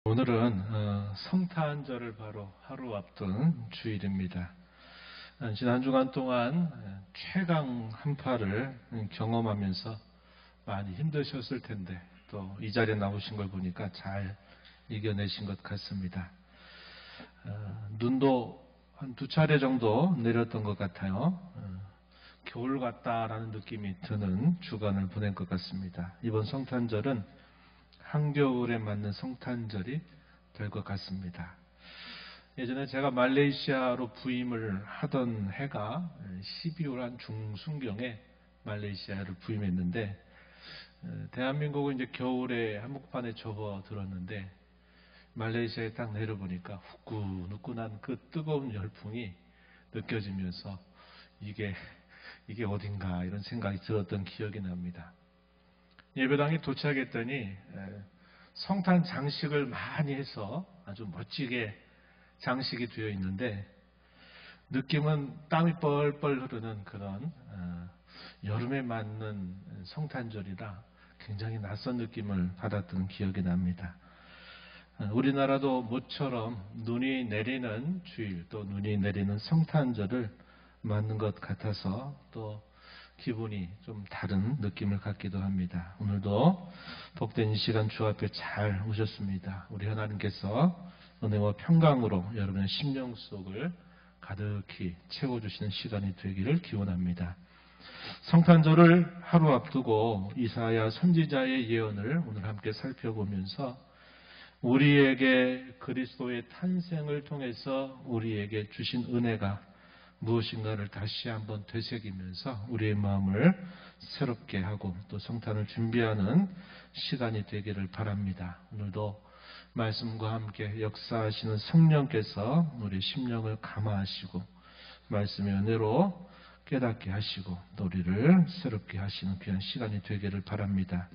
오늘은 성탄절을 바로 하루 앞둔 주일입니다. 지난 주간 동안 최강 한파를 경험하면서 많이 힘드셨을 텐데 또 이 자리에 나오신 걸 보니까 잘 이겨내신 것 같습니다. 눈도 한 2차례 정도 내렸던 것 같아요. 겨울 같다라는 느낌이 드는 주간을 보낸 것 같습니다. 이번 성탄절은 한겨울에 맞는 성탄절이 될 것 같습니다. 예전에 제가 말레이시아로 부임을 하던 해가 12월 한 중순경에 말레이시아를 부임했는데, 대한민국은 이제 겨울에 한복판에 접어들었는데 말레이시아에 딱 내려보니까 후끈후끈한 그 뜨거운 열풍이 느껴지면서 이게 어딘가 이런 생각이 들었던 기억이 납니다. 예배당에 도착했더니 성탄 장식을 많이 해서 아주 멋지게 장식이 되어 있는데, 느낌은 땀이 뻘뻘 흐르는 그런 여름에 맞는 성탄절이라 굉장히 낯선 느낌을 받았던 기억이 납니다. 우리나라도 모처럼 눈이 내리는 주일, 또 눈이 내리는 성탄절을 맞는 것 같아서 또 기분이 좀 다른 느낌을 갖기도 합니다. 오늘도 복된 이 시간 주 앞에 잘 오셨습니다. 우리 하나님께서 은혜와 평강으로 여러분의 심령 속을 가득히 채워주시는 시간이 되기를 기원합니다. 성탄절을 하루 앞두고 이사야 선지자의 예언을 오늘 함께 살펴보면서 우리에게 그리스도의 탄생을 통해서 우리에게 주신 은혜가 무엇인가를 다시 한번 되새기면서 우리의 마음을 새롭게 하고 또 성탄을 준비하는 시간이 되기를 바랍니다. 오늘도 말씀과 함께 역사하시는 성령께서 우리 심령을 감화하시고 말씀의 은혜로 깨닫게 하시고 또 우리를 새롭게 하시는 귀한 시간이 되기를 바랍니다.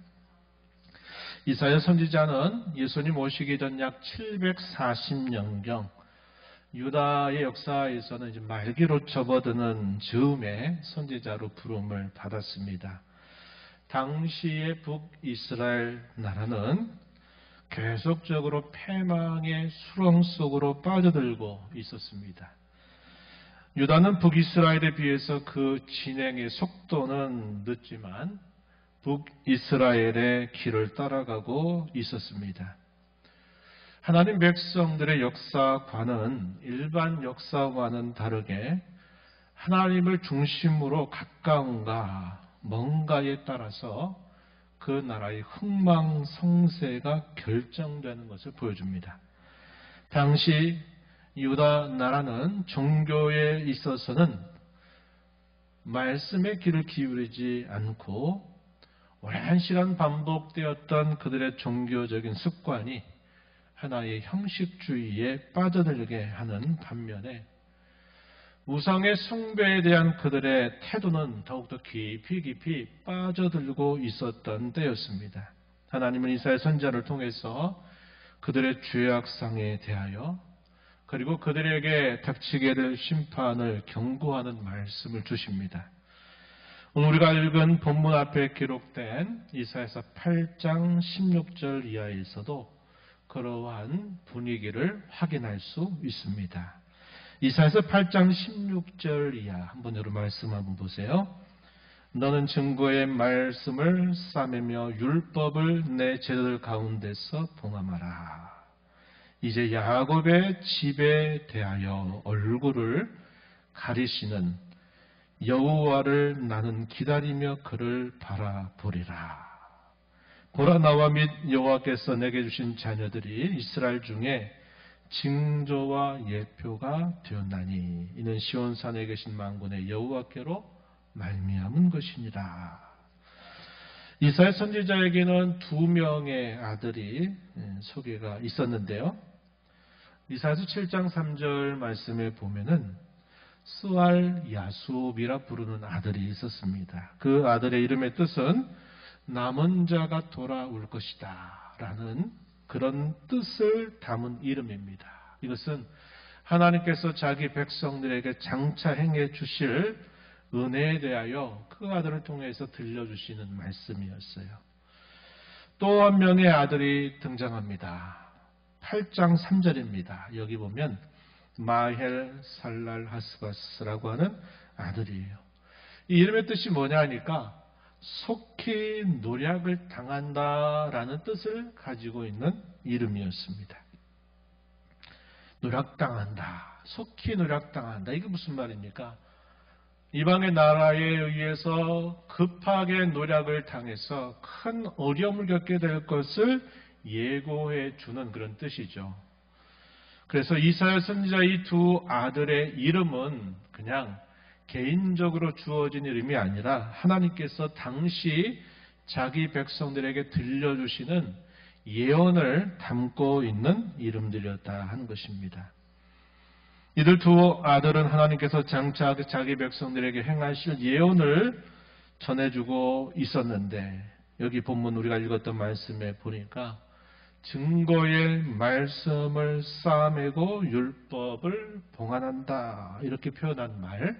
이사야 선지자는 예수님 오시기 전 약 740년경 유다의 역사에서는 이제 말기로 접어드는 즈음의 선지자로 부름을 받았습니다. 당시의 북이스라엘 나라는 계속적으로 패망의 수렁 속으로 빠져들고 있었습니다. 유다는 북이스라엘에 비해서 그 진행의 속도는 늦지만 북이스라엘의 길을 따라가고 있었습니다. 하나님 백성들의 역사관은 일반 역사와는 다르게 하나님을 중심으로 가까운가 먼가에 따라서 그 나라의 흥망성쇠가 결정되는 것을 보여줍니다. 당시 유다 나라는 종교에 있어서는 말씀의 귀를 기울이지 않고 오랜 시간 반복되었던 그들의 종교적인 습관이 하나의 형식주의에 빠져들게 하는 반면에 우상의 숭배에 대한 그들의 태도는 더욱더 깊이 빠져들고 있었던 때였습니다. 하나님은 이사야 선지자를 통해서 그들의 죄악상에 대하여 그리고 그들에게 닥치게 될 심판을 경고하는 말씀을 주십니다. 오늘 우리가 읽은 본문 앞에 기록된 이사야서 8장 16절 이하에서도 그러한 분위기를 확인할 수 있습니다. 이사야서 8장 16절 이하 한번 여러분 말씀 한번 보세요. 너는 증거의 말씀을 싸매며 율법을 내 제자들 가운데서 봉함하라. 이제 야곱의 집에 대하여 얼굴을 가리시는 여호와를 나는 기다리며 그를 바라보리라. 보라 나와 및 여호와께서 내게 주신 자녀들이 이스라엘 중에 징조와 예표가 되었나니 이는 시온산에 계신 만군의 여호와께로 말미암은 것이니라. 이사야 선지자에게는 2명의 아들이 소개가 있었는데요. 이사야서 7장 3절 말씀에 보면은 스알 야수비라 부르는 아들이 있었습니다. 그 아들의 이름의 뜻은 남은 자가 돌아올 것이다 라는 그런 뜻을 담은 이름입니다. 이것은 하나님께서 자기 백성들에게 장차 행해 주실 은혜에 대하여 그 아들을 통해서 들려주시는 말씀이었어요. 또 한 명의 아들이 등장합니다. 8장 3절입니다. 여기 보면 마헬 살랄 하스바스라고 하는 아들이에요. 이 이름의 뜻이 뭐냐 하니까 속히 노략을 당한다라는 뜻을 가지고 있는 이름이었습니다. 노략당한다. 속히 노략당한다. 이게 무슨 말입니까? 이방의 나라에 의해서 급하게 노략을 당해서 큰 어려움을 겪게 될 것을 예고해 주는 그런 뜻이죠. 그래서 이사야 선지자 이 두 아들의 이름은 그냥 개인적으로 주어진 이름이 아니라 하나님께서 당시 자기 백성들에게 들려주시는 예언을 담고 있는 이름들이었다 하는 것입니다. 이들 두 아들은 하나님께서 장차 자기 백성들에게 행하실 예언을 전해주고 있었는데 여기 본문 우리가 읽었던 말씀에 보니까 증거의 말씀을 쌓아매고 율법을 봉안한다 이렇게 표현한 말,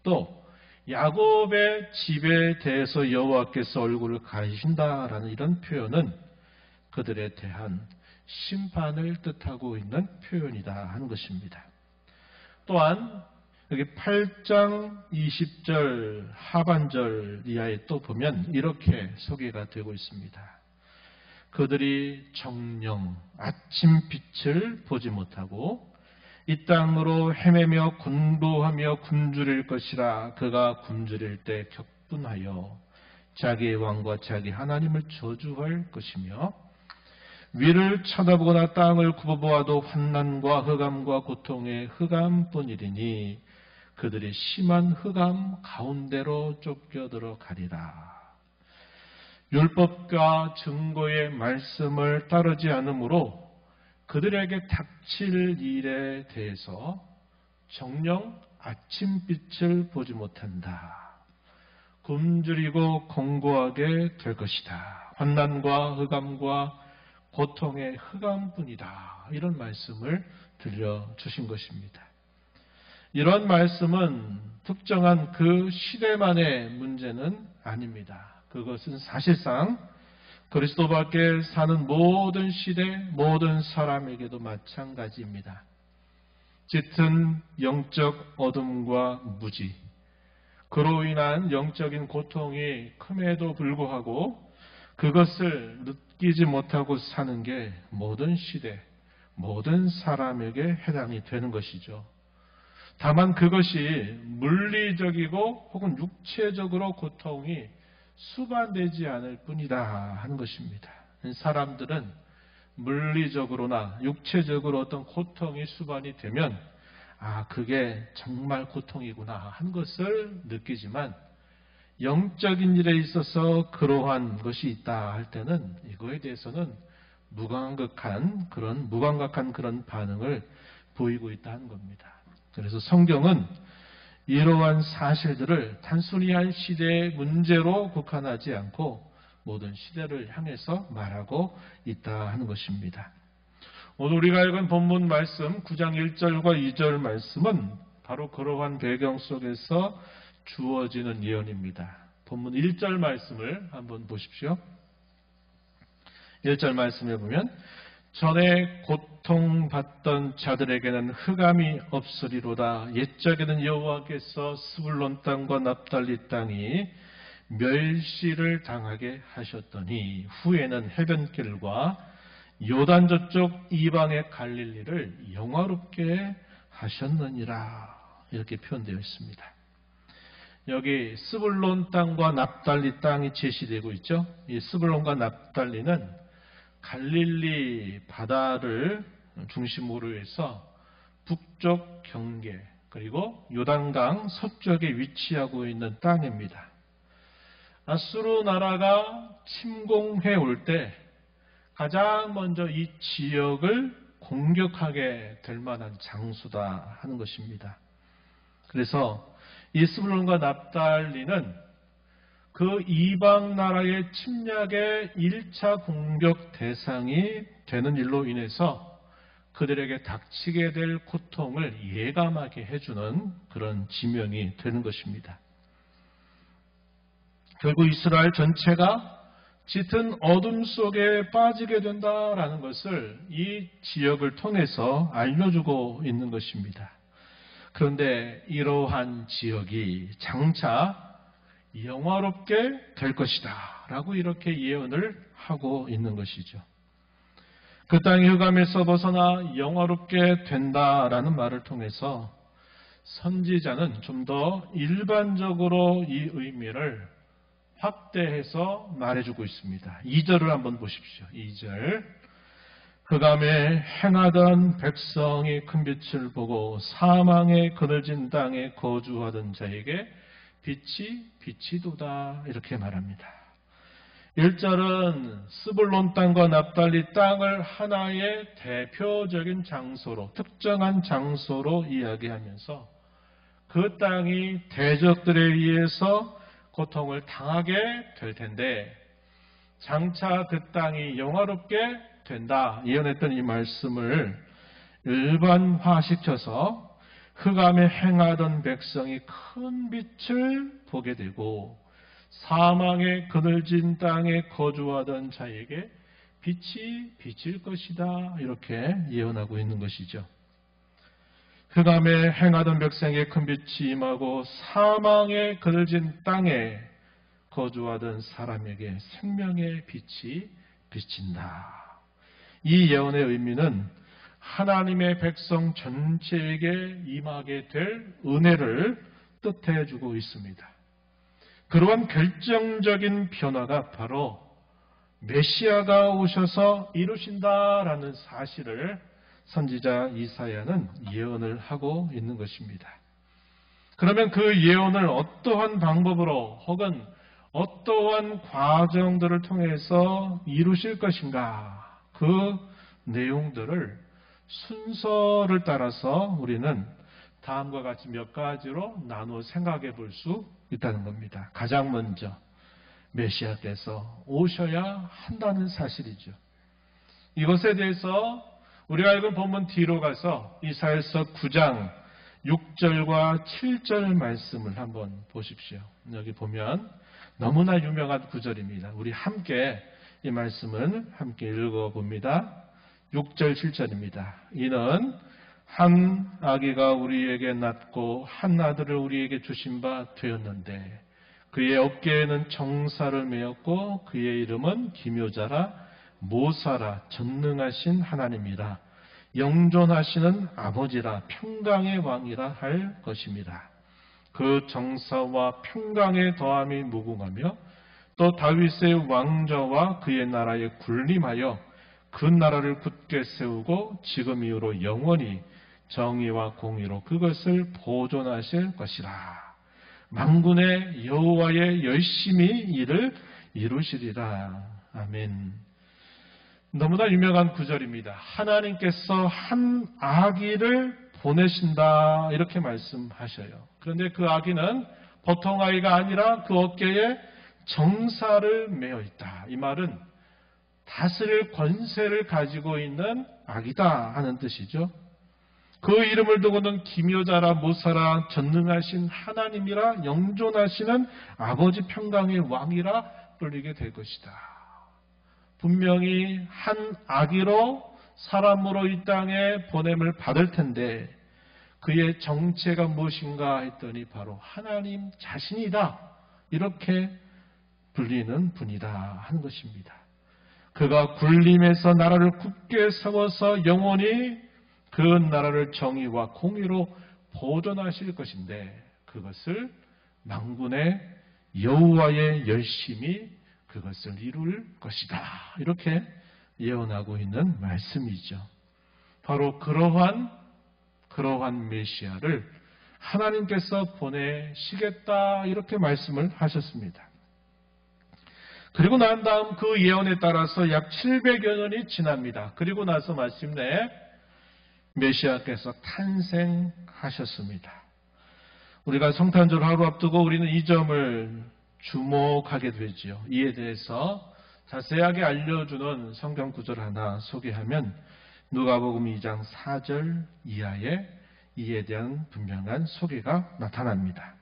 또 야곱의 집에 대해서 여호와께서 얼굴을 가리신다라는 이런 표현은 그들에 대한 심판을 뜻하고 있는 표현이다 하는 것입니다. 또한 여기 8장 20절 하반절 이하에 또 보면 이렇게 소개가 되고 있습니다. 그들이 정령 아침빛을 보지 못하고 이 땅으로 헤매며 곤고하며 굶주릴 것이라. 그가 굶주릴 때 격분하여 자기의 왕과 자기 하나님을 저주할 것이며 위를 쳐다보거나 땅을 굽어보아도 환난과 흑암과 고통의 흑암뿐이리니 그들이 심한 흑암 가운데로 쫓겨들어 가리라. 율법과 증거의 말씀을 따르지 않으므로 그들에게 닥칠 일에 대해서 정녕 아침빛을 보지 못한다. 굶주리고 공고하게 될 것이다. 환난과 흑암과 고통의 흑암뿐이다. 이런 말씀을 들려주신 것입니다. 이런 말씀은 특정한 그 시대만의 문제는 아닙니다. 그것은 사실상 그리스도 밖에 사는 모든 시대, 모든 사람에게도 마찬가지입니다. 짙은 영적 어둠과 무지, 그로 인한 영적인 고통이 큼에도 불구하고 그것을 느끼지 못하고 사는 게 모든 시대, 모든 사람에게 해당이 되는 것이죠. 다만 그것이 물리적이고 혹은 육체적으로 고통이 수반되지 않을 뿐이다 하는 것입니다. 사람들은 물리적으로나 육체적으로 어떤 고통이 수반이 되면 그게 정말 고통이구나 하는 것을 느끼지만 영적인 일에 있어서 그러한 것이 있다 할 때는 이거에 대해서는 무감각한 그런 반응을 보이고 있다는 겁니다. 그래서 성경은 이러한 사실들을 단순히 한 시대의 문제로 국한하지 않고 모든 시대를 향해서 말하고 있다 하는 것입니다. 오늘 우리가 읽은 본문 말씀 9장 1절과 2절 말씀은 바로 그러한 배경 속에서 주어지는 예언입니다. 본문 1절 말씀을 한번 보십시오. 1절 말씀에 보면 전에 고통받던 자들에게는 흑암이 없으리로다. 옛적에는 여호와께서 스불론 땅과 납달리 땅이 멸시를 당하게 하셨더니 후에는 해변길과 요단 저쪽 이방의 갈릴리를 영화롭게 하셨느니라. 이렇게 표현되어 있습니다. 여기 스불론 땅과 납달리 땅이 제시되고 있죠. 이 스불론과 납달리는 갈릴리 바다를 중심으로 해서 북쪽 경계 그리고 요단강 서쪽에 위치하고 있는 땅입니다. 아수르 나라가 침공해 올 때 가장 먼저 이 지역을 공격하게 될 만한 장소다 하는 것입니다. 그래서 이 스불론과 납달리는 그 이방 나라의 침략의 1차 공격 대상이 되는 일로 인해서 그들에게 닥치게 될 고통을 예감하게 해주는 그런 지명이 되는 것입니다. 결국 이스라엘 전체가 짙은 어둠 속에 빠지게 된다라는 것을 이 지역을 통해서 알려주고 있는 것입니다. 그런데 이러한 지역이 장차 영화롭게 될 것이다 라고 이렇게 예언을 하고 있는 것이죠. 그 땅이 흑암에서 벗어나 영화롭게 된다라는 말을 통해서 선지자는 좀 더 일반적으로 이 의미를 확대해서 말해주고 있습니다. 2절을 한번 보십시오. 2절. 흑암에 행하던 백성이 큰 빛을 보고 사망의 그늘진 땅에 거주하던 자에게 빛이 비치도다 이렇게 말합니다. 1절은 스불론 땅과 납달리 땅을 하나의 대표적인 장소로, 특정한 장소로 이야기하면서 그 땅이 대적들에 의해서 고통을 당하게 될 텐데 장차 그 땅이 영화롭게 된다 예언했던 이 말씀을 일반화시켜서 흑암에 행하던 백성이 큰 빛을 보게 되고 사망의 그늘진 땅에 거주하던 자에게 빛이 비칠 것이다 이렇게 예언하고 있는 것이죠. 흑암에 행하던 백성의 큰 빛이 임하고 사망의 그늘진 땅에 거주하던 사람에게 생명의 빛이 비친다. 이 예언의 의미는 하나님의 백성 전체에게 임하게 될 은혜를 뜻해 주고 있습니다. 그러한 결정적인 변화가 바로 메시아가 오셔서 이루신다라는 사실을 선지자 이사야는 예언을 하고 있는 것입니다. 그러면 그 예언을 어떠한 방법으로 혹은 어떠한 과정들을 통해서 이루실 것인가? 그 내용들을 순서를 따라서 우리는 다음과 같이 몇 가지로 나누어 생각해 볼 수 있다는 겁니다. 가장 먼저 메시아께서 오셔야 한다는 사실이죠. 이것에 대해서 우리가 읽은 본문 뒤로 가서 이사야서 9장 6절과 7절 말씀을 한번 보십시오. 여기 보면 너무나 유명한 구절입니다. 우리 함께 이 말씀을 함께 읽어봅니다. 6절 7절입니다. 이는 한 아기가 우리에게 낳고 한 아들을 우리에게 주신 바 되었는데 그의 어깨에는 정사를 메었고 그의 이름은 기묘자라 모사라 전능하신 하나님이라 영존하시는 아버지라 평강의 왕이라 할 것입니다. 그 정사와 평강의 더함이 무궁하며 또 다윗의 왕좌와 그의 나라에 군림하여 그 나라를 굳게 세우고 지금 이후로 영원히 정의와 공의로 그것을 보존하실 것이라. 만군의 여호와의 열심히 이를 이루시리라. 아멘. 너무나 유명한 구절입니다. 하나님께서 한 아기를 보내신다 이렇게 말씀하셔요. 그런데 그 아기는 보통 아이가 아니라 그 어깨에 정사를 메어 있다. 이 말은 다스릴 권세를 가지고 있는 아기다 하는 뜻이죠. 그 이름을 두고는 기묘자라 모사라 전능하신 하나님이라 영존하시는 아버지 평강의 왕이라 불리게 될 것이다. 분명히 한 아기로 사람으로 이 땅에 보냄을 받을 텐데 그의 정체가 무엇인가 했더니 바로 하나님 자신이다. 이렇게 불리는 분이다 하는 것입니다. 그가 군림에서 나라를 굳게 세워서 영원히 그 나라를 정의와 공의로 보존하실 것인데 그것을 만군의 여호와의 열심히 그것을 이룰 것이다. 이렇게 예언하고 있는 말씀이죠. 바로 그러한 메시아를 하나님께서 보내시겠다 이렇게 말씀을 하셨습니다. 그리고 난 다음 그 예언에 따라서 약 700여 년이 지납니다. 그리고 나서 마침내 메시아께서 탄생하셨습니다. 우리가 성탄절 하루 앞두고 우리는 이 점을 주목하게 되지요. 이에 대해서 자세하게 알려주는 성경 구절 하나 소개하면 누가복음 2장 4절 이하에 이에 대한 분명한 소개가 나타납니다.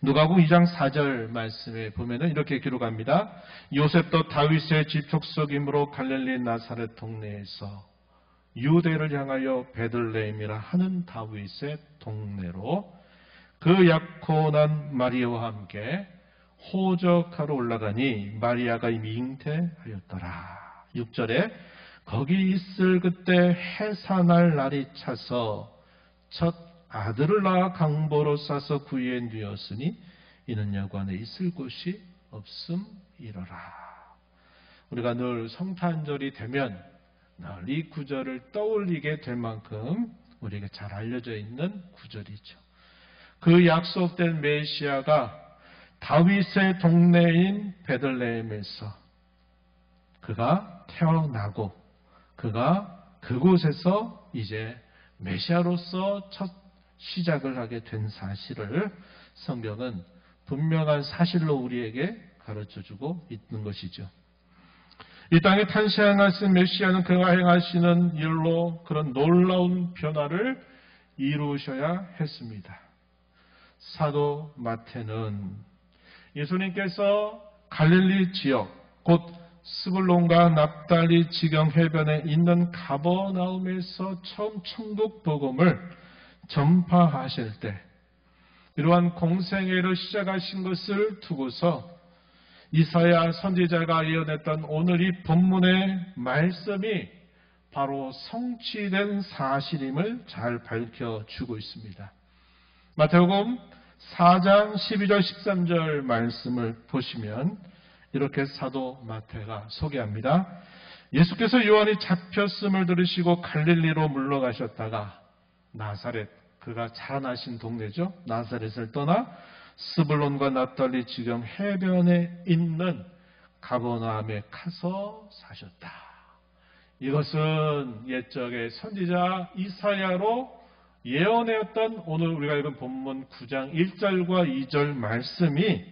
누가복음 2장 4절 말씀에 보면은 이렇게 기록합니다. 요셉도 다윗의 집 족속이므로 갈릴리 나사렛 동네에서 유대를 향하여 베들레헴이라 하는 다윗의 동네로 그 약혼한 마리아와 함께 호적하러 올라가니 마리아가 이미 잉태하였더라. 6절에 거기 있을 그때 해산할 날이 차서 첫 아들을 낳아 강보로 싸서 구유에 누웠으니 이는 여관에 있을 곳이 없음이러라. 우리가 늘 성탄절이 되면 늘 이 구절을 떠올리게 될 만큼 우리에게 잘 알려져 있는 구절이죠. 그 약속된 메시아가 다윗의 동네인 베들레헴에서 그가 태어나고 그가 그곳에서 이제 메시아로서 첫 시작을 하게 된 사실을 성경은 분명한 사실로 우리에게 가르쳐주고 있는 것이죠. 이 땅에 탄생하신 메시아는 그가 행하시는 일로 그런 놀라운 변화를 이루셔야 했습니다. 사도 마태는 예수님께서 갈릴리 지역, 곧 스불론과 납달리 지경 해변에 있는 가버나움에서 처음 천국 복음을 전파하실 때 이러한 공생애를 시작하신 것을 두고서 이사야 선지자가 예언했던 오늘 이 본문의 말씀이 바로 성취된 사실임을 잘 밝혀주고 있습니다. 마태복음 4장 12절 13절 말씀을 보시면 이렇게 사도 마태가 소개합니다. 예수께서 요한이 잡혔음을 들으시고 갈릴리로 물러가셨다가 나사렛, 그가 자라나신 동네죠. 나사렛을 떠나 스불론과 납달리 지경 해변에 있는 가버나움에 가서 사셨다. 이것은 옛적의 선지자 이사야로 예언했던 오늘 우리가 읽은 본문 9장 1절과 2절 말씀이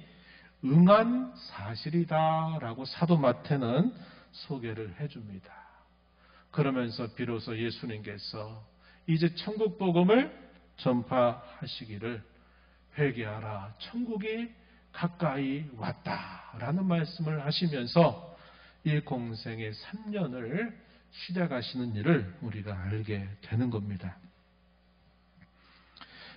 응한 사실이다라고 사도 마태는 소개를 해줍니다. 그러면서 비로소 예수님께서 이제 천국 복음을 전파하시기를 회개하라, 천국이 가까이 왔다라는 말씀을 하시면서 이 공생의 3년을 시작하시는 일을 우리가 알게 되는 겁니다.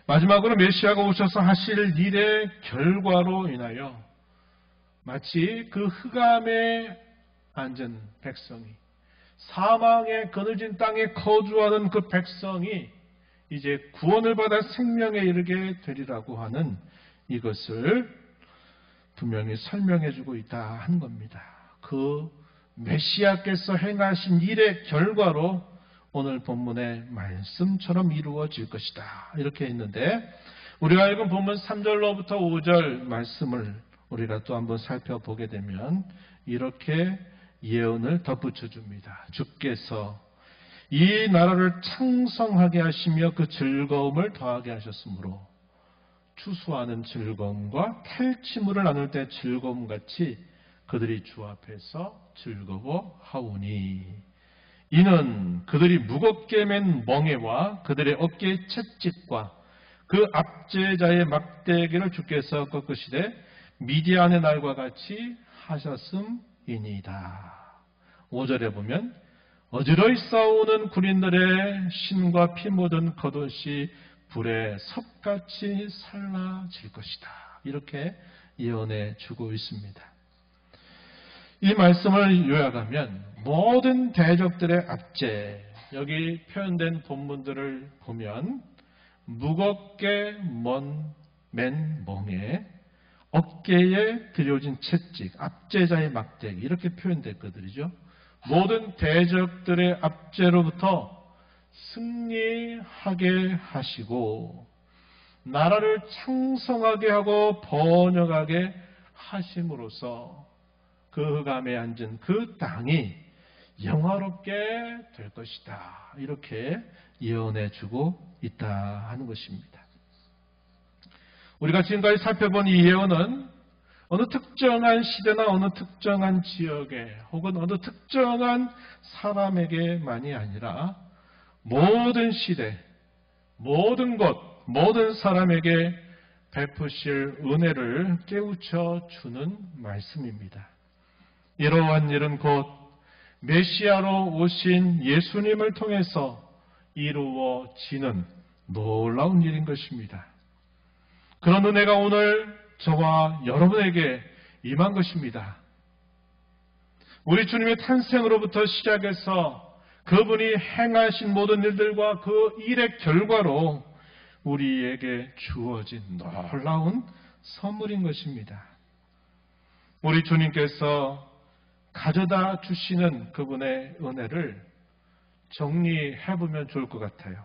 마지막으로 메시아가 오셔서 하실 일의 결과로 인하여 마치 그 흑암에 앉은 백성이, 사망의 그늘진 땅에 거주하는 그 백성이 이제 구원을 받아 생명에 이르게 되리라고 하는 이것을 분명히 설명해주고 있다 하는 겁니다. 그 메시아께서 행하신 일의 결과로 오늘 본문의 말씀처럼 이루어질 것이다. 이렇게 했는데 우리가 읽은 본문 3절로부터 5절 말씀을 우리가 또 한번 살펴보게 되면 이렇게 예언을 덧붙여 줍니다. 주께서 이 나라를 창성하게 하시며 그 즐거움을 더하게 하셨으므로 추수하는 즐거움과 탈취물을 나눌 때 즐거움같이 그들이 주 앞에서 즐거워하오니 이는 그들이 무겁게 맨 멍에와 그들의 어깨의 채찍과 그 압제자의 막대기를 주께서 꺾으시되 미디안의 날과 같이 하셨음이니이다. 5절에 보면 어지러이 싸우는 군인들의 신과 피 묻은 겉옷이 불에 섭같이 살라질 것이다. 이렇게 예언해 주고 있습니다. 이 말씀을 요약하면 모든 대적들의 압제, 여기 표현된 본문들을 보면 무겁게 맨 멍에 어깨에 들여진 채찍, 압제자의 막대기 이렇게 표현됐거든요. 모든 대적들의 압제로부터 승리하게 하시고 나라를 창성하게 하고 번영하게 하심으로써 그 흑암에 앉은 그 땅이 영화롭게 될 것이다. 이렇게 예언해주고 있다 하는 것입니다. 우리가 지금까지 살펴본 이 예언은 어느 특정한 시대나 어느 특정한 지역에 혹은 어느 특정한 사람에게만이 아니라 모든 시대, 모든 곳, 모든 사람에게 베푸실 은혜를 깨우쳐 주는 말씀입니다. 이러한 일은 곧 메시아로 오신 예수님을 통해서 이루어지는 놀라운 일인 것입니다. 그런 은혜가 오늘 저와 여러분에게 임한 것입니다. 우리 주님의 탄생으로부터 시작해서 그분이 행하신 모든 일들과 그 일의 결과로 우리에게 주어진 놀라운 선물인 것입니다. 우리 주님께서 가져다 주시는 그분의 은혜를 정리해보면 좋을 것 같아요.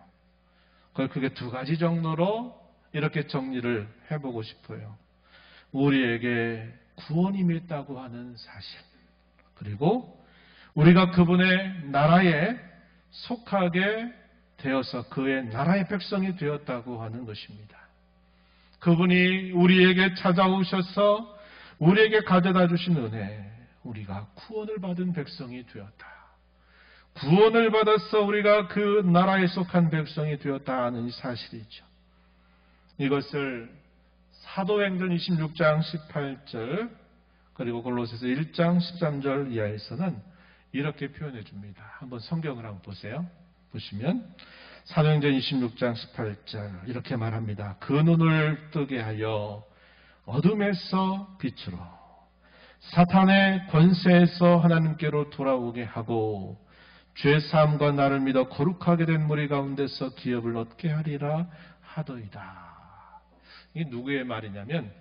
그게 두 가지 정도로 이렇게 정리를 해보고 싶어요. 우리에게 구원이 있다고 하는 사실, 그리고 우리가 그분의 나라에 속하게 되어서 그의 나라의 백성이 되었다고 하는 것입니다. 그분이 우리에게 찾아오셔서 우리에게 가져다 주신 은혜, 우리가 구원을 받은 백성이 되었다. 구원을 받아서 우리가 그 나라에 속한 백성이 되었다 하는 사실이죠. 이것을 사도행전 26장 18절 그리고 골로새서 1장 13절 이하에서는 이렇게 표현해 줍니다. 한번 성경을 한번 보세요. 보시면 사도행전 26장 18절 이렇게 말합니다. 그 눈을 뜨게 하여 어둠에서 빛으로 사탄의 권세에서 하나님께로 돌아오게 하고 죄사함과 나를 믿어 거룩하게 된 무리 가운데서 기업을 얻게 하리라 하더이다. 이게 누구의 말이냐면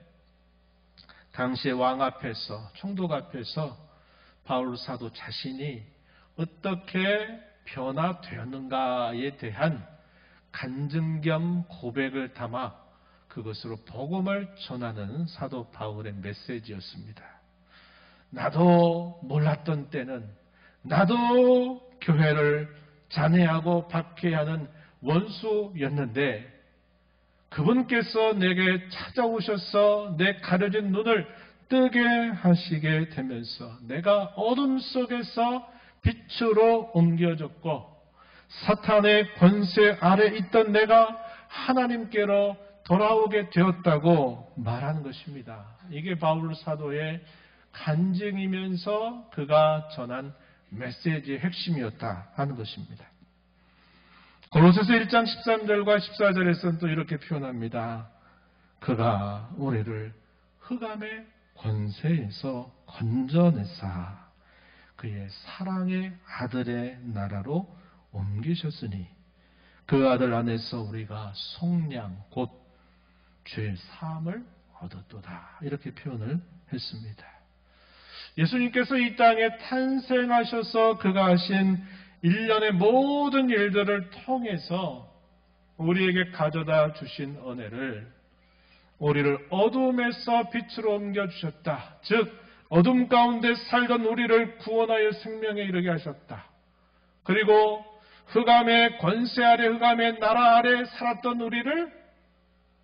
당시의 왕 앞에서, 총독 앞에서 바울 사도 자신이 어떻게 변화되었는가에 대한 간증 겸 고백을 담아 그것으로 복음을 전하는 사도 바울의 메시지였습니다. 나도 몰랐던 때는 나도 교회를 잔해하고 박해하는 원수였는데 그분께서 내게 찾아오셔서 내 가려진 눈을 뜨게 하시게 되면서 내가 어둠 속에서 빛으로 옮겨졌고 사탄의 권세 아래 있던 내가 하나님께로 돌아오게 되었다고 말하는 것입니다. 이게 바울 사도의 간증이면서 그가 전한 메시지의 핵심이었다 하는 것입니다. 골로새서 1장 13절과 14절에서는 또 이렇게 표현합니다. 그가 우리를 흑암의 권세에서 건져내사 그의 사랑의 아들의 나라로 옮기셨으니 그 아들 안에서 우리가 속량 곧 죄 사함을 얻었도다. 이렇게 표현을 했습니다. 예수님께서 이 땅에 탄생하셔서 그가 하신 일련의 모든 일들을 통해서 우리에게 가져다 주신 은혜를 우리를 어둠에서 빛으로 옮겨주셨다. 즉 어둠 가운데 살던 우리를 구원하여 생명에 이르게 하셨다. 그리고 흑암의 권세 아래 흑암의 나라 아래 살았던 우리를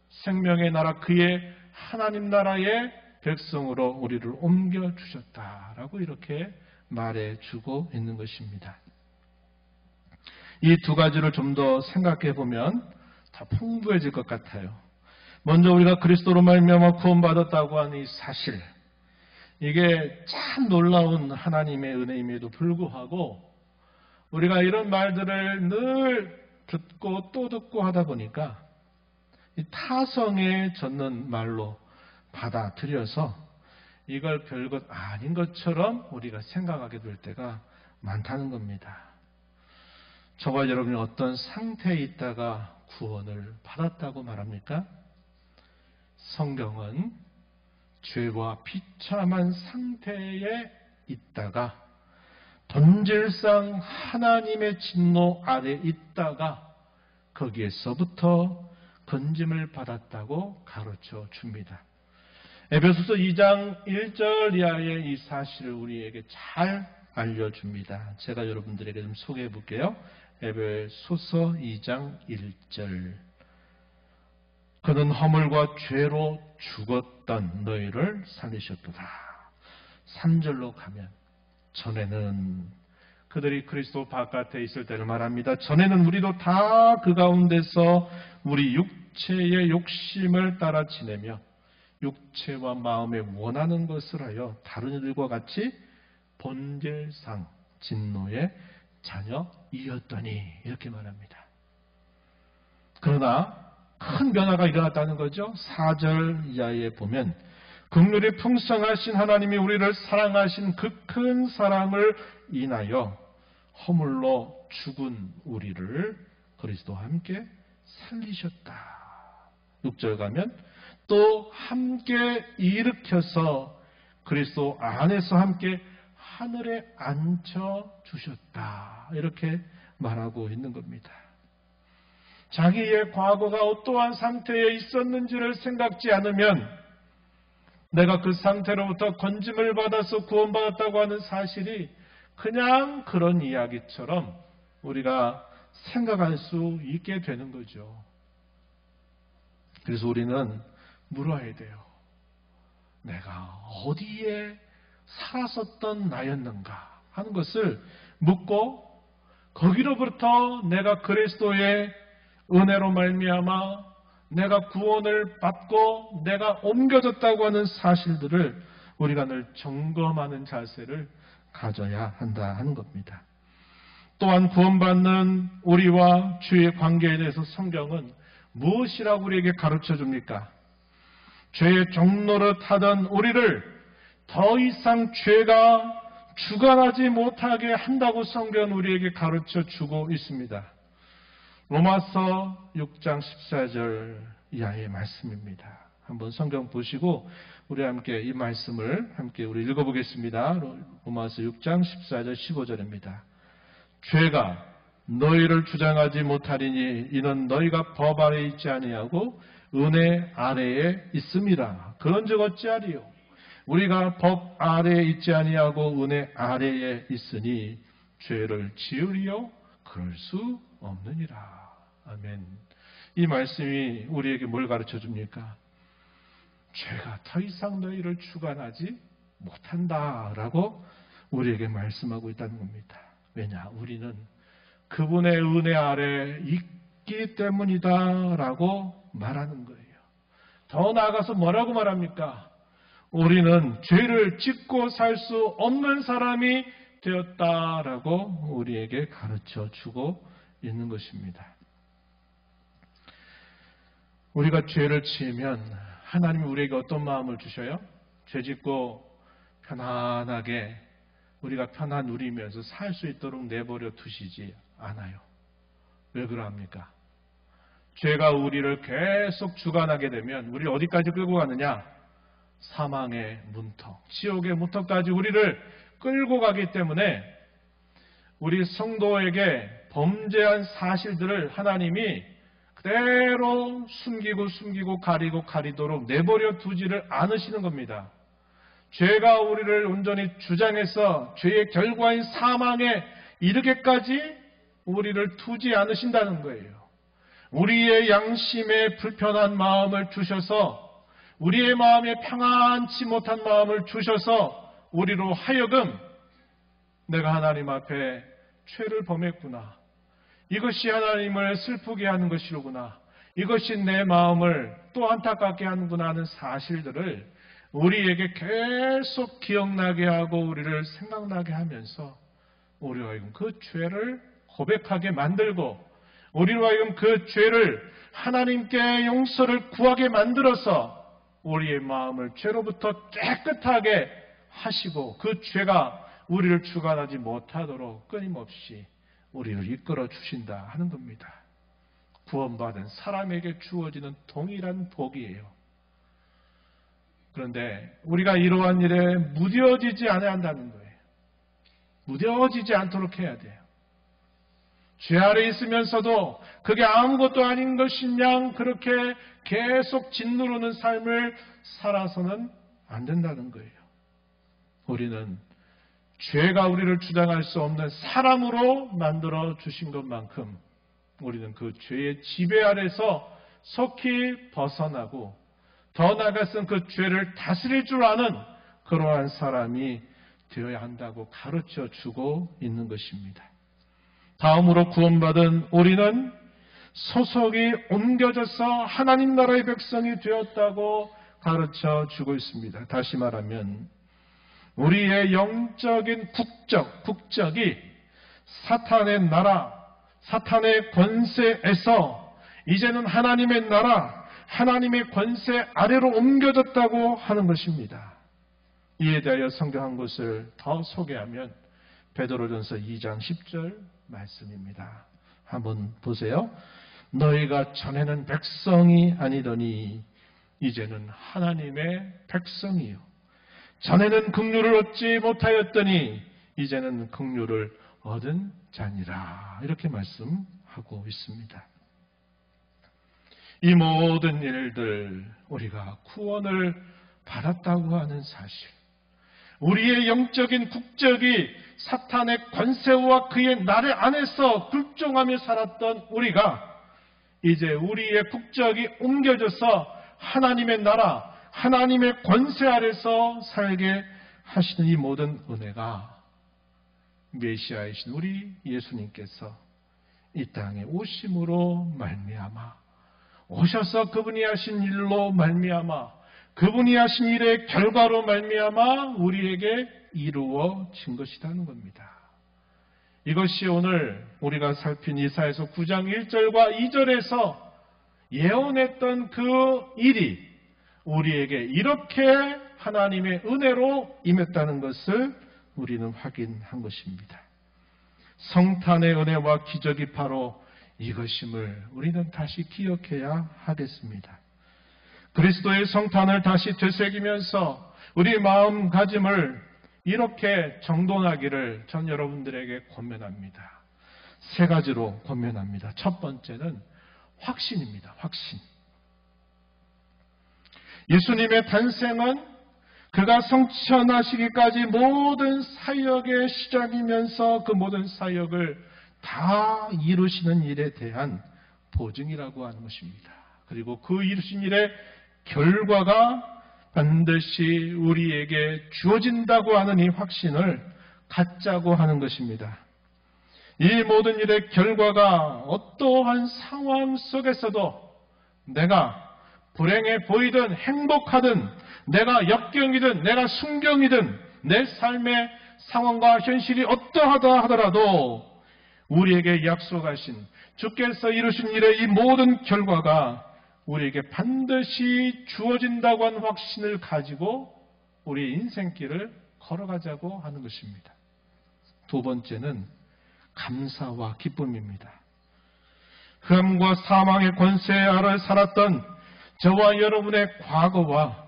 생명의 나라 그의 하나님 나라의 백성으로 우리를 옮겨주셨다라고 이렇게 말해주고 있는 것입니다. 이 두 가지를 좀 더 생각해 보면 더 풍부해질 것 같아요. 먼저 우리가 그리스도로 말미암아 구원받았다고 하는 이 사실, 이게 참 놀라운 하나님의 은혜임에도 불구하고 우리가 이런 말들을 늘 듣고 또 듣고 하다 보니까 이 타성에 젖는 말로 받아들여서 이걸 별것 아닌 것처럼 우리가 생각하게 될 때가 많다는 겁니다. 저와 여러분이 어떤 상태에 있다가 구원을 받았다고 말합니까? 성경은 죄와 비참한 상태에 있다가 본질상 하나님의 진노 아래 있다가 거기에서부터 건짐을 받았다고 가르쳐 줍니다. 에베소서 2장 1절 이하의 이 사실을 우리에게 잘 알려줍니다. 제가 여러분들에게 좀 소개해 볼게요. 에베소서 2장 1절 그는 허물과 죄로 죽었던 너희를 살리셨도다. 3절로 가면 전에는 그들이 그리스도 바깥에 있을 때를 말합니다. 전에는 우리도 다 그 가운데서 우리 육체의 욕심을 따라 지내며 육체와 마음에 원하는 것을 하여 다른 이들과 같이 본질상 진노의 자녀이었더니 이렇게 말합니다. 그러나 큰 변화가 일어났다는 거죠. 4절 이하에 보면 긍휼이 풍성하신 하나님이 우리를 사랑하신 그 큰 사랑을 인하여 허물로 죽은 우리를 그리스도와 함께 살리셨다. 6절 가면 또 함께 일으켜서 그리스도 안에서 함께 하늘에 앉혀주셨다. 이렇게 말하고 있는 겁니다. 자기의 과거가 어떠한 상태에 있었는지를 생각지 않으면 내가 그 상태로부터 건짐을 받아서 구원받았다고 하는 사실이 그냥 그런 이야기처럼 우리가 생각할 수 있게 되는 거죠. 그래서 우리는 물어야 돼요. 내가 어디에 살았었던 나였는가 하는 것을 묻고 거기로부터 내가 그리스도의 은혜로 말미암아 내가 구원을 받고 내가 옮겨졌다고 하는 사실들을 우리가 늘 점검하는 자세를 가져야 한다 하는 겁니다. 또한 구원받는 우리와 주의 관계에 대해서 성경은 무엇이라고 우리에게 가르쳐 줍니까? 죄의 종노릇 하던 우리를 더 이상 죄가 주관하지 못하게 한다고 성경은 우리에게 가르쳐 주고 있습니다. 로마서 6장 14절 이하의 말씀입니다. 한번 성경 보시고 우리 함께 이 말씀을 함께 우리 읽어보겠습니다. 로마서 6장 14절 15절입니다. 죄가 너희를 주장하지 못하리니 이는 너희가 법 아래에 있지 아니하고 은혜 아래에 있음이라. 그런즉 어찌하리요? 우리가 법 아래에 있지 아니하고 은혜 아래에 있으니 죄를 지으리요? 그럴 수 없느니라. 아멘. 이 말씀이 우리에게 뭘 가르쳐 줍니까? 죄가 더 이상 너희를 주관하지 못한다라고 우리에게 말씀하고 있다는 겁니다. 왜냐? 우리는 그분의 은혜 아래 있기 때문이다라고 말하는 거예요. 더 나아가서 뭐라고 말합니까? 우리는 죄를 짓고 살 수 없는 사람이 되었다라고 우리에게 가르쳐 주고 있는 것입니다. 우리가 죄를 지으면 하나님이 우리에게 어떤 마음을 주셔요? 죄 짓고 편안하게 우리가 편안 누리면서 살 수 있도록 내버려 두시지 않아요. 왜 그러합니까? 죄가 우리를 계속 주관하게 되면 우리 어디까지 끌고 가느냐? 사망의 문턱, 지옥의 문턱까지 우리를 끌고 가기 때문에 우리 성도에게 범죄한 사실들을 하나님이 그대로 숨기고 가리도록 내버려 두지를 않으시는 겁니다. 죄가 우리를 온전히 주장해서 죄의 결과인 사망에 이르게까지 우리를 두지 않으신다는 거예요. 우리의 양심에 불편한 마음을 주셔서 우리의 마음에 평안치 못한 마음을 주셔서 우리로 하여금 내가 하나님 앞에 죄를 범했구나. 이것이 하나님을 슬프게 하는 것이로구나. 이것이 내 마음을 또 안타깝게 하는구나 하는 사실들을 우리에게 계속 기억나게 하고 우리를 생각나게 하면서 우리로 하여금 그 죄를 고백하게 만들고 우리로 하여금 그 죄를 하나님께 용서를 구하게 만들어서 우리의 마음을 죄로부터 깨끗하게 하시고 그 죄가 우리를 주관하지 못하도록 끊임없이 우리를 이끌어 주신다 하는 겁니다. 구원받은 사람에게 주어지는 동일한 복이에요. 그런데 우리가 이러한 일에 무뎌지지 않아야 한다는 거예요. 무뎌지지 않도록 해야 돼요. 죄 아래 있으면서도 그게 아무것도 아닌 것인 양 그렇게 계속 짓누르는 삶을 살아서는 안 된다는 거예요. 우리는 죄가 우리를 주장할 수 없는 사람으로 만들어 주신 것만큼 우리는 그 죄의 지배 아래서 속히 벗어나고 더 나아가서는 그 죄를 다스릴 줄 아는 그러한 사람이 되어야 한다고 가르쳐 주고 있는 것입니다. 다음으로 구원받은 우리는 소속이 옮겨져서 하나님 나라의 백성이 되었다고 가르쳐 주고 있습니다. 다시 말하면 우리의 영적인 국적이 사탄의 나라, 사탄의 권세에서 이제는 하나님의 나라, 하나님의 권세 아래로 옮겨졌다고 하는 것입니다. 이에 대하여 성경 한 곳을 더 소개하면 베드로전서 2장 10절 말씀입니다. 한번 보세요. 너희가 전에는 백성이 아니더니 이제는 하나님의 백성이요. 전에는 긍휼을 얻지 못하였더니 이제는 긍휼을 얻은 자니라. 이렇게 말씀하고 있습니다. 이 모든 일들, 우리가 구원을 받았다고 하는 사실, 우리의 영적인 국적이 사탄의 권세와 그의 나래 안에서 불종하며 살았던 우리가 이제 우리의 국적이 옮겨져서 하나님의 나라, 하나님의 권세 아래서 살게 하시는 이 모든 은혜가 메시아이신 우리 예수님께서 이 땅에 오심으로 말미암아, 오셔서 그분이 하신 일로 말미암아, 그분이 하신 일의 결과로 말미암아 우리에게 이루어진 것이라는 겁니다. 이것이 오늘 우리가 살핀 이사야서 9장 1절과 2절에서 예언했던 그 일이 우리에게 이렇게 하나님의 은혜로 임했다는 것을 우리는 확인한 것입니다. 성탄의 은혜와 기적이 바로 이것임을 우리는 다시 기억해야 하겠습니다. 그리스도의 성탄을 다시 되새기면서 우리 마음가짐을 이렇게 정돈하기를 전 여러분들에게 권면합니다. 세 가지로 권면합니다. 첫 번째는 확신입니다. 확신. 예수님의 탄생은 그가 성천하시기까지 모든 사역의 시작이면서 그 모든 사역을 다 이루시는 일에 대한 보증이라고 하는 것입니다. 그리고 그 이루신 일의 결과가 반드시 우리에게 주어진다고 하는 이 확신을 갖자고 하는 것입니다. 이 모든 일의 결과가 어떠한 상황 속에서도 내가 불행해 보이든 행복하든 내가 역경이든 내가 순경이든 내 삶의 상황과 현실이 어떠하다 하더라도 우리에게 약속하신 주께서 이루신 일의 이 모든 결과가 우리에게 반드시 주어진다고 하는 확신을 가지고 우리의 인생길을 걸어가자고 하는 것입니다. 두 번째는 감사와 기쁨입니다. 흑암과 사망의 권세 아래 살았던 저와 여러분의 과거와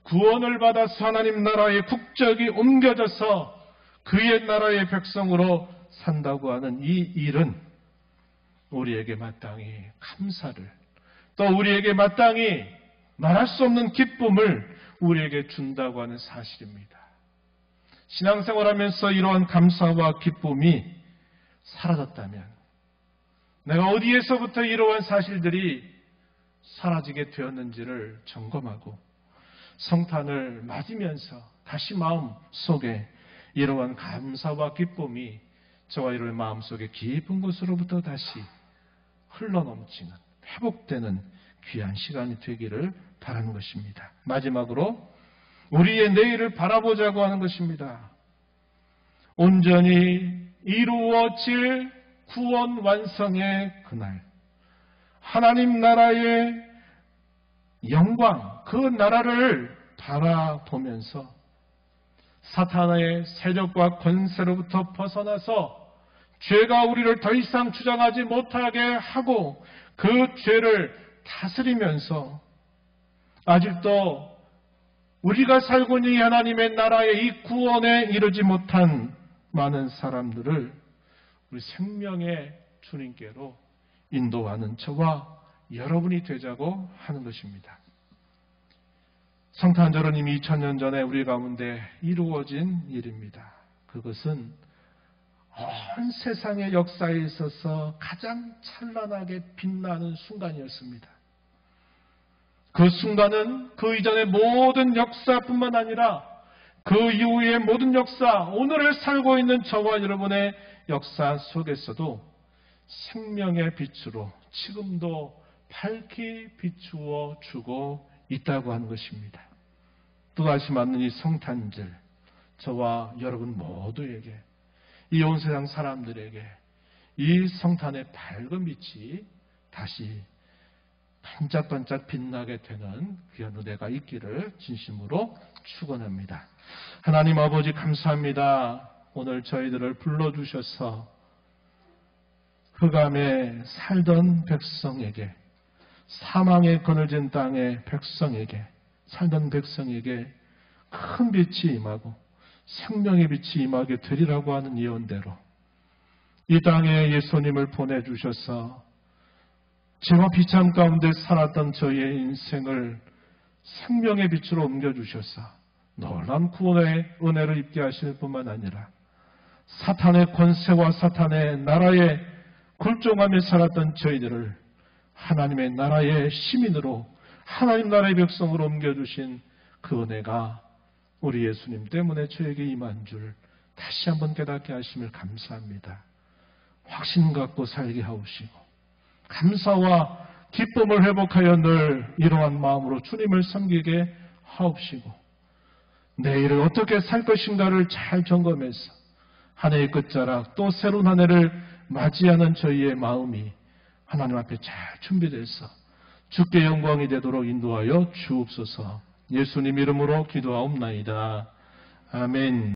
구원을 받아서 하나님 나라의 국적이 옮겨져서 그의 나라의 백성으로 산다고 하는 이 일은 우리에게 마땅히 감사를, 또 우리에게 마땅히 말할 수 없는 기쁨을 우리에게 준다고 하는 사실입니다. 신앙생활하면서 이러한 감사와 기쁨이 사라졌다면, 내가 어디에서부터 이러한 사실들이 사라지게 되었는지를 점검하고 성탄을 맞으면서 다시 마음 속에 이러한 감사와 기쁨이 저와 여러분의 마음 속에 깊은 곳으로부터 다시 흘러넘치는, 회복되는 귀한 시간이 되기를 바라는 것입니다. 마지막으로 우리의 내일을 바라보자고 하는 것입니다. 온전히 이루어질 구원 완성의 그날, 하나님 나라의 영광, 그 나라를 바라보면서 사탄의 세력과 권세로부터 벗어나서 죄가 우리를 더 이상 주장하지 못하게 하고 그 죄를 다스리면서 아직도 우리가 살고 있는 이 하나님의 나라의 이 구원에 이르지 못한 많은 사람들을 우리 생명의 주님께로 인도하는 저와 여러분이 되자고 하는 것입니다. 성탄절은 이미 2000년 전에 우리 가운데 이루어진 일입니다. 그것은 온 세상의 역사에 있어서 가장 찬란하게 빛나는 순간이었습니다. 그 순간은 그 이전의 모든 역사뿐만 아니라 그 이후의 모든 역사, 오늘을 살고 있는 저와 여러분의 역사 속에서도 생명의 빛으로 지금도 밝히 비추어 주고 있다고 하는 것입니다. 또다시 맞는 이 성탄절, 저와 여러분 모두에게, 이 온 세상 사람들에게 이 성탄의 밝은 빛이 다시 반짝반짝 빛나게 되는 귀한 은혜가 있기를 진심으로 축원합니다. 하나님 아버지 감사합니다. 오늘 저희들을 불러주셔서 흑암에 살던 백성에게, 사망에 그늘진 땅의 백성에게, 살던 백성에게 큰 빛이 임하고 생명의 빛이 임하게 되리라고 하는 예언대로 이 땅에 예수님을 보내주셔서 죄와 비참 가운데 살았던 저희의 인생을 생명의 빛으로 옮겨주셔서 놀라운 구원의 은혜를 입게 하실 뿐만 아니라 사탄의 권세와 사탄의 나라에 굴종하며 살았던 저희들을 하나님의 나라의 시민으로, 하나님 나라의 백성으로 옮겨주신 그 은혜가 우리 예수님 때문에 저에게 임한 줄 다시 한번 깨닫게 하심을 감사합니다. 확신 갖고 살게 하옵시고 감사와 기쁨을 회복하여 늘 이러한 마음으로 주님을 섬기게 하옵시고 내일을 어떻게 살 것인가를 잘 점검해서 한 해의 끝자락 또 새로운 한 해를 맞이하는 저희의 마음이 하나님 앞에 잘 준비돼서 주께 영광이 되도록 인도하여 주옵소서. 예수님 이름으로 기도하옵나이다. 아멘.